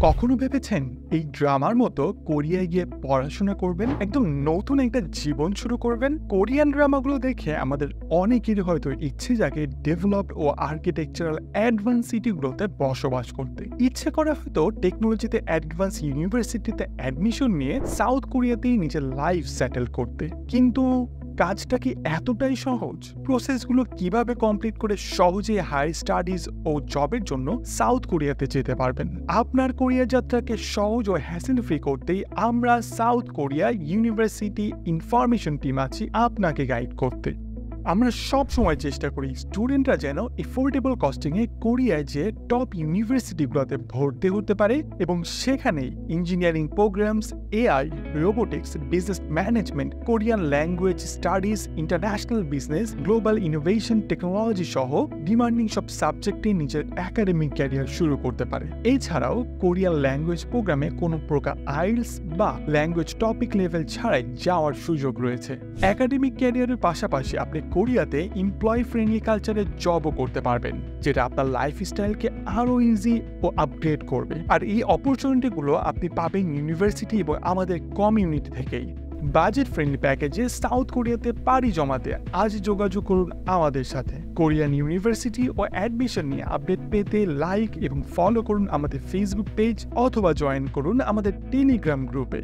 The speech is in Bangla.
কখনো ভেবেছেন এই ড্রামার মতো কোরিয়ায় গিয়ে পড়াশোনা করবেন, একদম নতুন একটা জীবন শুরু করবেন? কোরিয়ান ড্রামাগুলো দেখে আমাদের অনেকেরই হয়তো ইচ্ছে জাগে ডেভেলপড ও আর্কিটেকচারাল অ্যাডভান্স সিটিগুলোতে বসবাস করতে। ইচ্ছে করা হয়তো টেকনোলজিতে অ্যাডভান্স ইউনিভার্সিটিতে অ্যাডমিশন নিয়ে সাউথ কোরিয়াতেই নিজের লাইফ সেটেল করতে। কিন্তু কাজটা কি এতটাই সহজ? প্রসেসগুলো কিভাবে কমপ্লিট করে সহজে হাই স্টাডিজ ও জবের জন্য সাউথ কোরিয়াতে যেতে পারবেন? আপনার কোরিয়া যাত্রাকে সহজ ও হ্যাসেল ফ্রি করতেই আমরা south Korea university information team আছি আপনাকে গাইড করতে। আমরা সব সময় চেষ্টা করি স্টুডেন্টরা যেন এফোর্ডেবল কস্টিংয়ে কোরিয়ায় যে টপ ইউনিভার্সিটিগুলোতে ভর্তি হতে পারে এবং সেখানেই engineering programs, AI, robotics, business management, Korean language studies, international business, global innovation technology সহ ডিমান্ডিং সব সাবজেক্টে নিজের একাডেমিক ক্যারিয়ার শুরু করতে পারে। এছাড়াও কোরিয়ান ল্যাঙ্গুয়েজ প্রোগ্রামে কোনো প্রকার আইএলটিএস বা ল্যাঙ্গুয়েজ টপিক লেভেল ছাড়াই যাওয়ার সুযোগ রয়েছে। একাডেমিক ক্যারিয়ারের পাশাপাশি আপনি কোরিয়াতে এমপ্লয়ি ফ্রেন্ডলি কালচারে জবও করতে পারবেন, যেটা আপনার লাইফস্টাইলকে আরো ইজি ও আপগ্রেড করবে। আর এই অপরচুনিটিগুলো আপনি পাবেন ইউনিভার্সিটি এবং আমাদের কমিউনিটি থেকেই। বাজেট ফ্রেন্ডলি প্যাকেজে সাউথ কোরিয়াতে পাড়ি জমাতে আজ যোগাযোগ করুন আমাদের সাথে। কোরিয়ান ইউনিভার্সিটি ও অ্যাডমিশন নিয়ে আপডেট পেতে লাইক এবং ফলো করুন আমাদের ফেসবুক পেজ অথবা জয়েন করুন আমাদের টেলিগ্রাম গ্রুপে।